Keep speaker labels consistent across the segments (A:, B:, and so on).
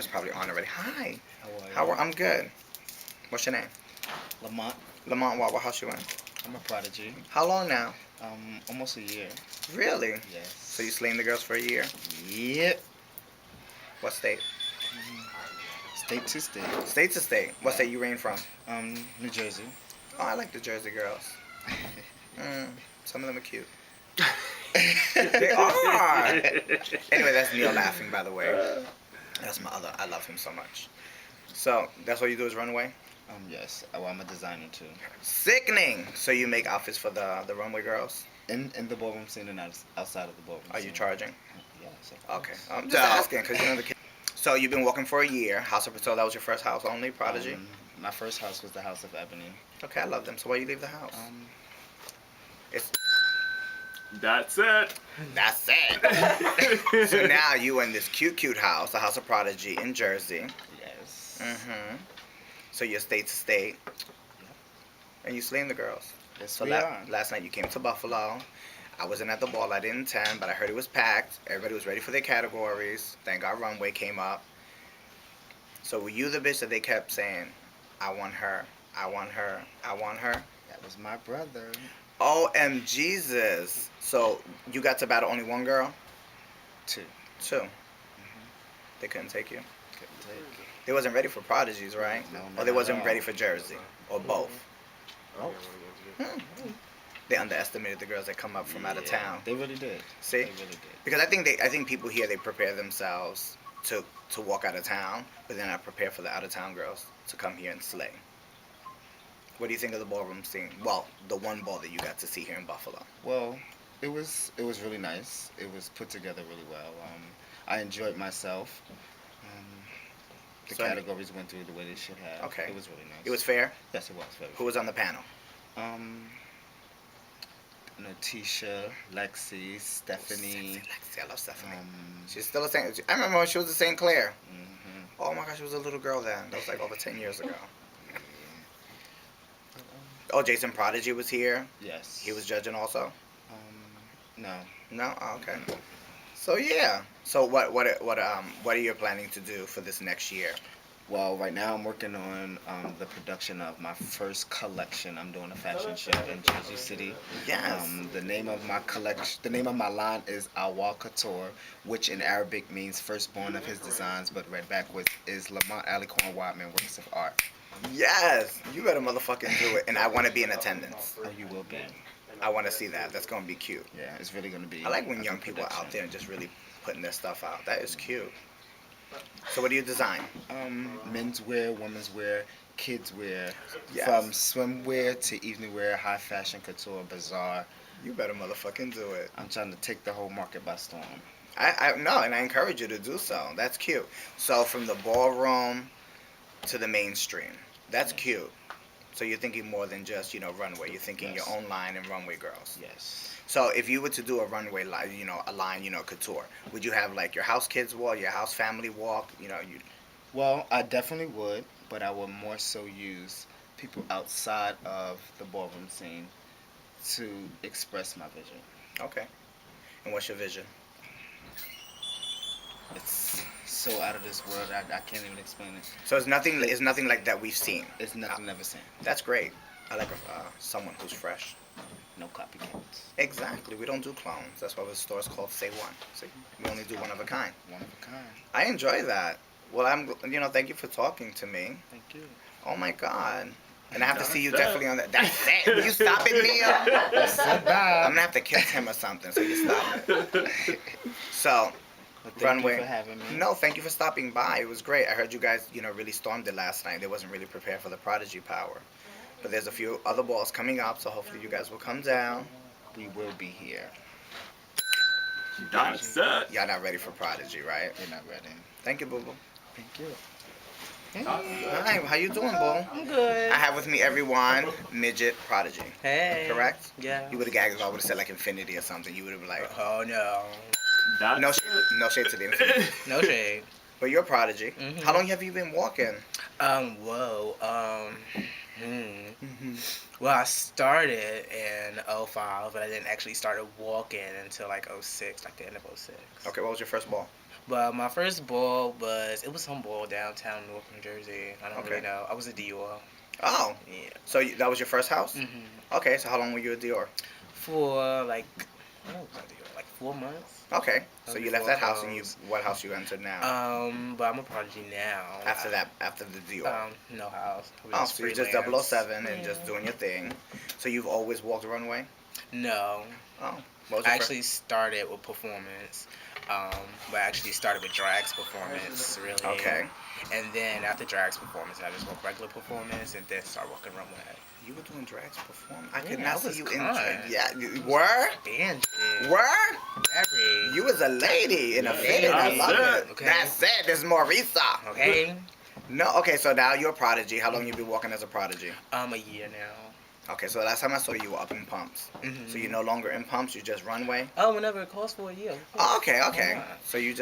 A: camera's probably on already. Hi.
B: How are you?
A: I'm good. What's your name?
B: Lamont.
A: Lamont, what house you in?
B: I'm a Prodigy.
A: How long now?
B: Almost a year.
A: Really?
B: Yes.
A: So you slaying the girls for a year?
B: Yep.
A: What state?
B: State to state.
A: State to state. What state you reign from?
B: New Jersey.
A: Oh, I like the Jersey girls. Some of them are cute. They are. Anyway, that's Neil laughing, by the way. That's my other. I love him so much. So that's what you do is runway.
B: Yes. Well, I'm a designer too.
A: Sickening. So you make outfits for the runway girls.
B: In the ballroom scene and outside of the ballroom
A: Are
B: scene.
A: you charging?
B: Yes.
A: Okay. I'm just asking because you know the kid. So you've been walking for a year. House of Patel. That was your first house only. Prodigy.
B: My first house was the House of Ebony.
A: Okay, I love them. So why you leave the house? It's.
C: That's it.
A: That's it. So now you in this cute house, the House of Prodigy in Jersey.
B: Yes.
A: So you're state to state.
B: Yep.
A: And you slaying the girls.
B: Yes,
A: So
B: we are.
A: last night you came to Buffalo. I wasn't at the ball. I didn't attend, but I heard it was packed. Everybody was ready for their categories. Thank God Runway came up. So were you the bitch that they kept saying, I want her, I want her, I want her?
B: That was my brother.
A: OM Jesus. So you got to battle only one girl?
B: Two.
A: They couldn't take you?
B: Couldn't take it.
A: They wasn't ready for Prodigies, right?
B: No,
A: Or they
B: not
A: wasn't
B: at all.
A: ready for Jersey? Or both?
B: Oh.
A: They underestimated the girls that come up from out of town.
B: They really did.
A: See?
B: They really did.
A: Because I think people here, they prepare themselves to walk out of town, but they're not prepared for the out of town girls to come here and slay. What do you think of the ballroom scene? Well, the one ball that you got to see here in Buffalo.
B: Well, it was really nice. It was put together really well. I enjoyed myself. The
A: So,
B: categories went through the way they should have.
A: Okay.
B: It was really nice.
A: It was fair?
B: Yes, it was. Very
A: Who was on the panel?
B: Natisha, Lexi, Stephanie.
A: Lexi, I love Stephanie. She's still a Saint. I remember when she was a St. Clair. Oh my gosh, she was a little girl then. That was like over 10 years ago. Oh, Jason Prodigy was here.
B: Yes.
A: He was judging also.
B: No.
A: No. Oh, okay. So yeah. So what are you planning to do for this next year?
B: Well, right now I'm working on the production of my first collection. I'm doing a fashion show in Jersey City.
A: Yes.
B: The name of my collection, the name of my line is Awal Couture, which in Arabic means firstborn of his designs, but read backwards is Lamont Alicorn Wadman Works of Art.
A: Yes. You better motherfucking do it. And I want to be in attendance.
B: Oh, you will be.
A: I want to see that. That's going to be cute.
B: Yeah, it's really going to be.
A: I like when
B: a
A: young
B: good
A: people are
B: production.
A: out there and just really putting their stuff out. That is cute. So what do you design?
B: Menswear, women's wear, kids wear,
A: Yes.
B: from swimwear to evening wear, high fashion, couture, bazaar.
A: You better motherfucking do it.
B: I'm trying to take the whole market by storm.
A: I no, and I encourage you to do so. That's cute. So from the ballroom to the mainstream. That's cute. So you're thinking more than just, runway. You're thinking
B: Yes.
A: your own line and runway girls.
B: Yes.
A: So if you were to do a runway line, a line, couture, would you have like your house kids walk, your house family walk,
B: Well, I definitely would, but I would more so use people outside of the ballroom scene to express my vision.
A: Okay. And what's your vision?
B: It's so out of this world, I can't even explain it.
A: So it's nothing like that we've seen.
B: It's nothing never seen.
A: That's great. I like someone who's fresh.
B: No copycats.
A: Exactly. We don't do clones. That's why the store's called Say One. So we only do one of a kind.
B: One of a kind.
A: I enjoy that. Well, thank you for talking to me.
B: Thank you.
A: Oh my God. And I have to see you
C: That's
A: definitely on that. That's it. Will you stop it, Neil? I'm gonna have to kiss him or something. So you stop it. So,
B: But thank
A: runway.
B: you for having me.
A: No, thank you for stopping by. It was great. I heard you guys, really stormed it last night. They wasn't really prepared for the Prodigy power. But there's a few other balls coming up, so hopefully you guys will come down.
B: We will be here.
C: That's it.
A: Y'all not ready for Prodigy, right?
B: You're not ready.
A: Thank you, boo boo.
B: Thank you.
A: Hi, how you doing, boo?
D: I'm good.
A: I have with me everyone, Midget Prodigy.
D: Hey.
A: Correct?
D: Yeah.
A: You would have gagged if I would have said like Infinity or something. You would have been like,
D: Oh no.
C: That's
A: no shade to the Infinity.
D: No shade.
A: But you're Prodigy.
D: Mhm.
A: How long have you been walking?
D: Whoa. Well, I started in '05, but I didn't actually start walking until like '06, like the end of '06.
A: Okay, what was your first ball?
D: But my first ball it was some ball downtown North New Jersey. I don't
A: Okay.
D: really know. I was a Dior.
A: Oh,
D: Yeah.
A: so that was your first house?
D: Mhm.
A: Okay, so how long were you at Dior?
D: For like, I don't know, like 4 months.
A: Okay,
D: That
A: so
D: was
A: you left
D: before
A: that house and
D: clothes.
A: what house you entered now?
D: But I'm a prodigy now.
A: After the Dior.
D: No house. I was
A: Oh,
D: just
A: so you're just
D: freelance.
A: 007 and just
D: Yeah.
A: doing your thing. So you've always walked the runway?
D: No,
A: Oh, what was
D: I
A: your
D: actually started with performance. But I actually started with drags performance, really.
A: Okay.
D: And then after drags performance, I just walked regular performance and then start walking runway.
A: You were doing drags perform? I could
D: Yeah,
A: not
D: I
A: see
D: was
A: you
D: con.
A: in. Yeah, you were?
D: Band.
A: Were?
D: Every.
A: You was a lady in a
C: Yeah,
A: fitting. I
D: that's
A: love
C: it.
A: it.
D: Okay.
A: That's it. This is Marisa.
D: Okay.
A: No, okay, so now you're a prodigy. How long you been walking as a prodigy?
D: A year now.
A: Okay, so last time I saw you were up in pumps.
D: Mhm.
A: So you're no longer in pumps, you just runway?
D: Oh, whenever it calls for a year.
A: Oh, okay, okay.
D: Why not?
A: So you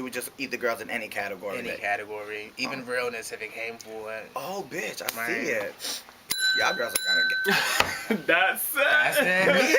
A: would just eat the girls in any category.
D: Any category, even realness if it came for it.
A: Oh, bitch, I
D: Right.
A: see it. Y'all girls are gonna get.
C: That's it.
D: That's it.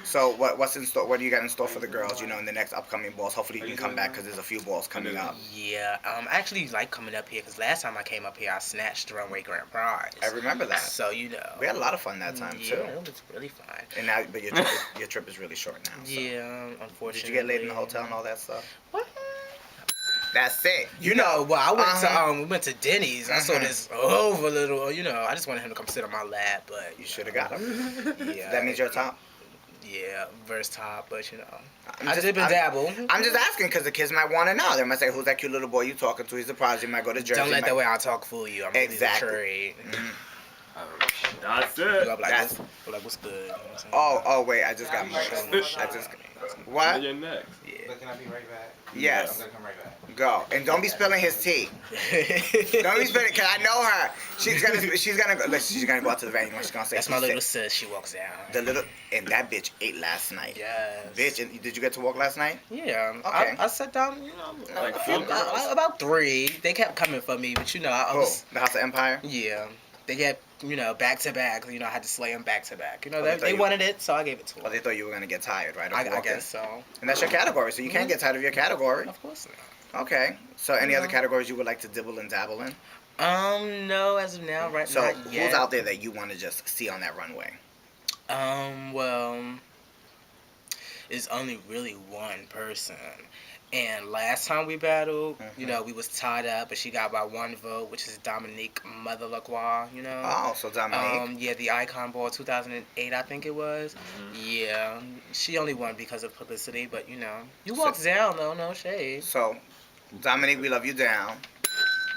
A: So what's in store? What do you got in store for the girls? You know, in the next upcoming balls. Hopefully you can come back because there's a few balls coming up.
D: Yeah, I actually like coming up here because last time I came up here, I snatched the runway grand prize.
A: I remember that.
D: So you know,
A: We had a lot of fun that time
D: yeah,
A: too.
D: it was really fun.
A: And now, but your trip is really short now. So.
D: Yeah, unfortunately.
A: Did you get laid in the hotel and all that stuff?
D: What?
A: That's it.
D: You know, well, I went
A: Uh-huh.
D: to we went to Denny's. I saw
A: Uh-huh.
D: this over little. You know, I just wanted him to come sit on my lap, but
A: You should have got him.
D: Yeah,
A: That means you're top.
D: Yeah, verse top, but you know,
A: I'm
D: I
A: just-
D: dip and dabble.
A: I'm just asking because the kids might want to know. They might say, "Who's that cute little boy you talking to? He's a prodigy." Might go to Jersey.
D: Don't let
A: might-
D: the way I talk fool you. I'm
A: Exactly.
D: really
A: Mhm.
C: That's
D: You
C: it.
D: go up like,
A: That's-
D: what's good? You know what I'm saying?
A: Oh, wait! I just got mugged. I just. What?
C: You're next.
D: Yeah.
E: But can I be right back?
A: Yes.
E: I'm gonna come right back.
A: Go and don't be spilling his tea. Don't be spilling, cause I know her. She's gonna go. Listen, she's gonna go out to the venue and she's gonna say.
D: That's my little sis. She walks down.
A: The little and that bitch ate last night.
D: Yes.
A: Bitch, and did you get to walk last night?
D: Yeah.
A: Okay.
D: I sat down. You know,
C: Like four girls.
D: about 3. They kept coming for me, but you know, I
A: Oh,
D: was.
A: the House of Empire.
D: Yeah. They kept, back to back. You know, I had to slay them back to back. You know,
A: Oh, they
D: they
A: thought you-
D: wanted it, so I gave it to
A: Oh,
D: them.
A: they thought you were gonna get tired, right? of
D: I
A: walking?
D: guess so.
A: And that's your category, so you can't get tired of your category.
D: Of course not.
A: Okay. So any other
D: No.
A: categories you would like to dibble and dabble in?
D: No, as of now, right
A: So
D: not
A: who's
D: yet.
A: out there that you want to just see on that runway?
D: Well, it's only really one person. And last time we battled, we was tied up, but she got by 1 vote, which is Dominique Mother Lacroix,
A: Oh, so Dominique.
D: Yeah, the Icon Ball 2008, I think it was. Yeah, she only won because of publicity, but you
A: So-
D: walked down though, no shade.
A: So Dominique, we love you down,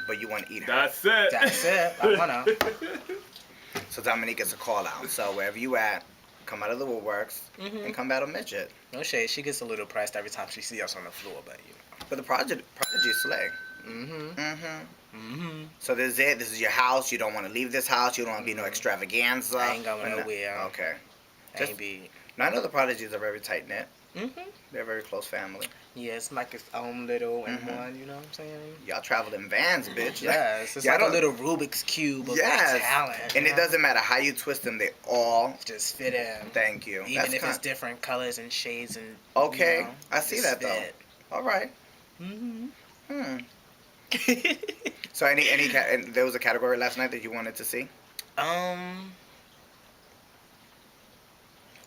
A: but you want to eat her.
C: That's it.
D: That's it. I wanna.
A: So Dominique gets a call out. So wherever you at, come out of the woodworks and come battle midget.
D: No shade. She gets a little pressed every time she sees us on the floor, but
A: But the Prodigy slay.
D: Mhm.
A: So this is it. This is your house. You don't want to leave this house. You don't want to be no extravaganza.
D: I ain't going
A: or no-
D: nowhere.
A: Okay.
D: Ain't be.
A: Now I know the Prodigies are very tight knit.
D: Mhm.
A: They're a very close family.
D: Yeah, it's like its own little and one. You know what I'm saying?
A: Y'all travel in vans, bitch.
D: Yes, it's
A: Y'all
D: like a
A: don't-
D: little Rubik's cube of
A: Yes.
D: talent.
A: And
D: you
A: it
D: know?
A: doesn't matter how you twist them. They all
D: just fit in.
A: thank you.
D: Even
A: That's
D: if it's
A: kind-
D: different colors and shades and.
A: Okay, I see that, though.
D: though.
A: all right.
D: Mhm.
A: So and there was a category last night that you wanted to see.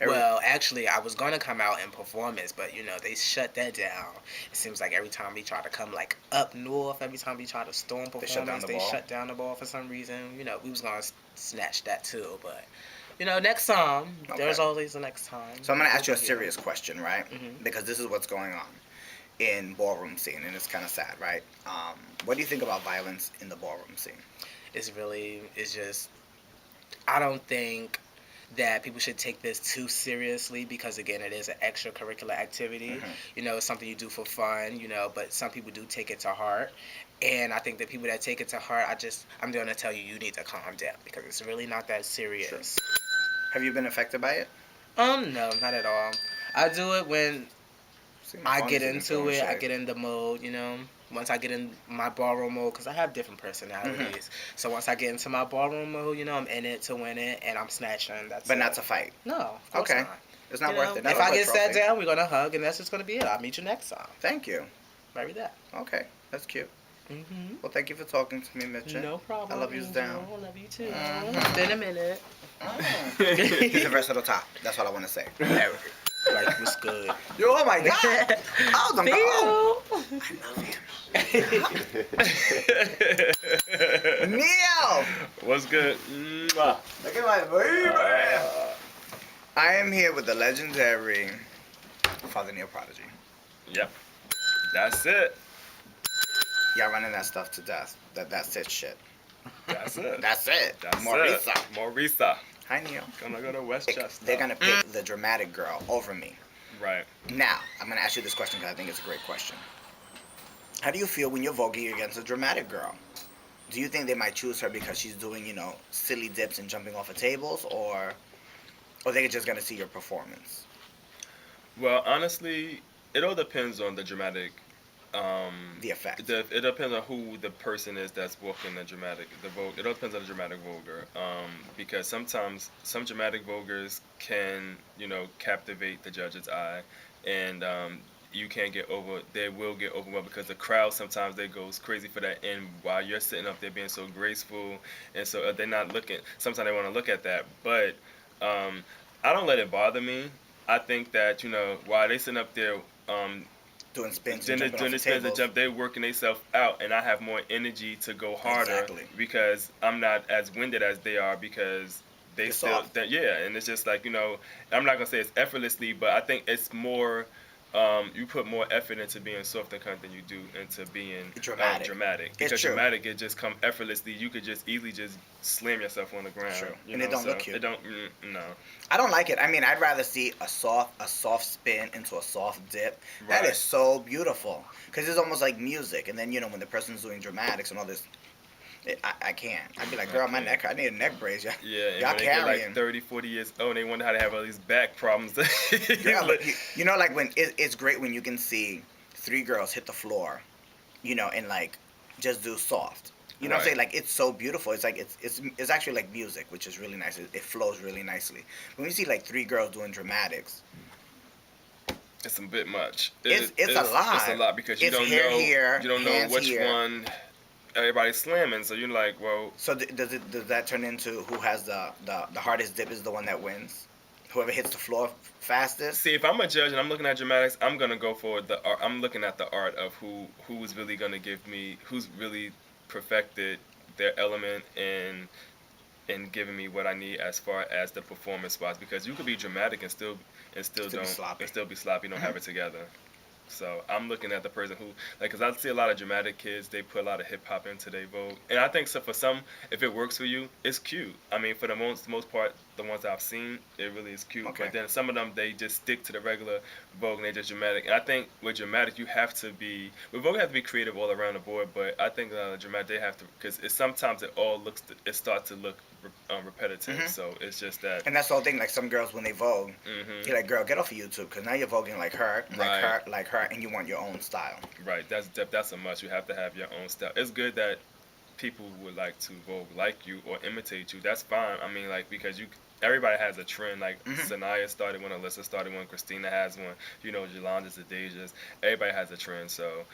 D: Well, actually, I was gonna come out in performance, but they shut that down. It seems like every time we try to come like up north, every time we try to storm
A: They shut down
D: performance,
A: the
D: they
A: ball?
D: shut down the ball for some reason. We was gonna snatch that too, but next time.
A: Okay.
D: There's always a next time.
A: So I'm gonna ask you a serious question, right?
D: Mhm.
A: Because this is what's going on in ballroom scene, and it's kind of sad, right? What do you think about violence in the ballroom scene?
D: It's just, I don't think that people should take this too seriously because, again, it is an extracurricular activity. It's something you do for fun, but some people do take it to heart. And I think the people that take it to heart, I'm going to tell you, you need to calm down because it's really not that serious.
A: Have you been affected by it?
D: No, not at all. I do it when
A: See, my
D: I
A: phone
D: get
A: isn't
D: into
A: throwing
D: it, I
A: shade.
D: get in the mode, Once I get in my ballroom mode, because I have different personalities. So once I get into my ballroom mode, I'm in it to win it, and I'm snatching. That's
A: But
D: it.
A: not to fight.
D: No, of course
A: Okay.
D: not.
A: It's not
D: You
A: worth
D: know,
A: it.
D: if
A: Not
D: I
A: for a
D: get sat
A: trophy.
D: down, we're gonna hug, and that's just gonna be it. I'll meet you next time.
A: Thank you.
D: Maybe that.
A: Okay, that's cute.
D: Mm-hmm.
A: Well, thank you for talking to me, Mitch.
D: No problem.
A: I love you
D: Angel.
A: down.
D: I love you too.
A: Mhm.
D: It's been a minute.
A: He's a versatile top. That's all I want to say.
D: Like, what's good?
A: Yo, oh my God! Oh, the
D: Theo.
A: Neil!
C: What's good? Mwah.
A: Look at my baby! I am here with the legendary Father Neil Prodigy.
C: Yep. That's it.
A: Y'all running that stuff to death. That's it shit.
C: That's it.
A: That's it.
C: That's
A: Marisa.
C: it. Marisa.
A: Hi, Neil.
C: Gonna go to Westchester.
A: They're gonna pick the dramatic girl over me.
C: Right.
A: Now, I'm gonna ask you this question because I think it's a great question. How do you feel when you're voguing against a dramatic girl? Do you think they might choose her because she's doing, silly dips and jumping off of tables, or they're just gonna see your performance?
C: Well, honestly, it all depends on the dramatic.
A: The effect.
C: It depends on who the person is that's walking the vogue. It all depends on the dramatic voguer. Because sometimes some dramatic voguers can, captivate the judge's eye, and you can't get over. They will get overwhelmed because the crowd sometimes they goes crazy for that. And while you're sitting up there being so graceful, and so they're not looking. Sometimes they want to look at that, but I don't let it bother me. I think that while they sitting up there.
A: Doing spins
C: Then
A: and
C: they're
A: jumping
C: doing
A: off
C: the
A: the
C: spins and
A: tables.
C: jump. They're working themselves out, and I have more energy to go harder
A: Exactly.
C: because I'm not as winded as they are because they
A: You're
C: still,
A: soft.
C: and it's just like I'm not gonna say it's effortlessly, but I think it's more. You put more effort into being soft and kind than you do into being dramatic. Because
A: true.
C: dramatic, it just come effortlessly. You could just easily just slam yourself on the ground.
A: True.
C: You
A: And
C: know?
A: it don't
C: So
A: look cute.
C: It don't. No.
A: I don't like it. I mean, I'd rather see a soft spin into a soft dip. That
C: Right.
A: is so beautiful because it's almost like music. And then when the person's doing dramatics and all this, I can't. I'd be like, girl, my neck. I need a neck brace. Yeah.
C: Yeah, and
A: Y'all
C: when they get
A: carrying.
C: like 30, 40 years old, and they wonder how they have all these back problems.
A: Girl, like when it's great when you can see 3 girls hit the floor, and like just do soft. You know what I'm saying? Like it's so beautiful. It's like it's actually like music, which is really nice. It flows really nicely. When you see like 3 girls doing dramatics,
C: It's a bit much.
A: It's a lot.
C: It's a lot because you
A: It's
C: don't
A: hair
C: know.
A: here,
C: You don't know
A: hands
C: which
A: here.
C: one everybody's slamming. So you're like, well,
A: so does that turn into who has the hardest dip is the one that wins? Whoever hits the floor fastest.
C: see, if I'm a judge and I'm looking at dramatics, I'm gonna go for the art. I'm looking at the art of who is really gonna give me, who's really perfected their element and giving me what I need as far as the performance wise. Because you could be dramatic and still
A: Still be
C: don't
A: sloppy.
C: and still be sloppy. Don't have it together. So I'm looking at the person who, like, because I see a lot of dramatic kids, they put a lot of hip hop into their vogue, and I think so. For some, if it works for you, it's cute. I mean, for the most part, the ones I've seen, it really is cute.
A: Okay.
C: But then some of them, they just stick to the regular vogue, and they're just dramatic. And I think with dramatic, you have to be with vogue, you have to be creative all around the board. But I think dramatic, they have to, because sometimes it starts to look repetitive.
A: Mhm.
C: So it's just that.
A: And that's the whole thing. Like some girls when they vogue,
C: Mhm.
A: you're like, girl, get off of YouTube because now you're voguing like her,
C: Right.
A: like her, and you want your own style.
C: Right, that's a must. You have to have your own style. It's good that people would like to vogue like you or imitate you. That's fine. I mean, like, because everybody has a trend. Like Sanaya started one, Alyssa started one, Christina has one. Yolanda's, the Dejas. Everybody has a trend. So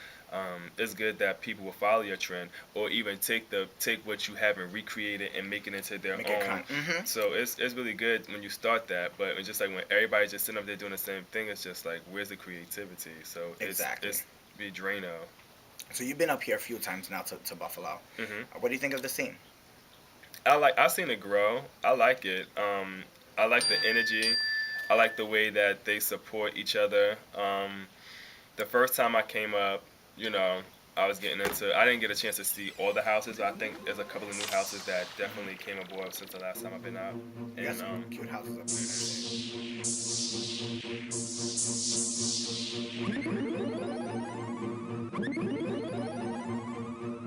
C: it's good that people will follow your trend or even take what you have and recreate it and make it into their own. So it's really good when you start that. But it's just like when everybody's just sitting up there doing the same thing, it's just like, where's the creativity? So it's be Drano.
A: So you've been up here a few times now to Buffalo. What do you think of the scene?
C: I've seen it grow. I like it. I like the energy. I like the way that they support each other. The first time I came up, I was getting into. I didn't get a chance to see all the houses. I think there's a couple of new houses that definitely came aboard since the last time I've been out.
A: You got some cute houses up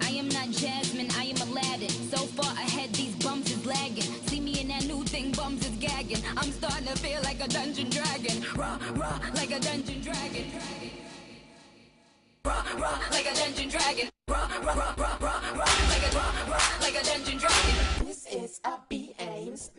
E: I am not Jasmine, I am Aladdin. So far ahead, these bums is lagging. See me in that new thing, bums is gagging. I'm starting to feel like a dungeon dragon. Raw, like a dungeon dragon. Raw, like a dungeon dragon. Raw, like a dungeon dragon.
F: This is a B.A.'s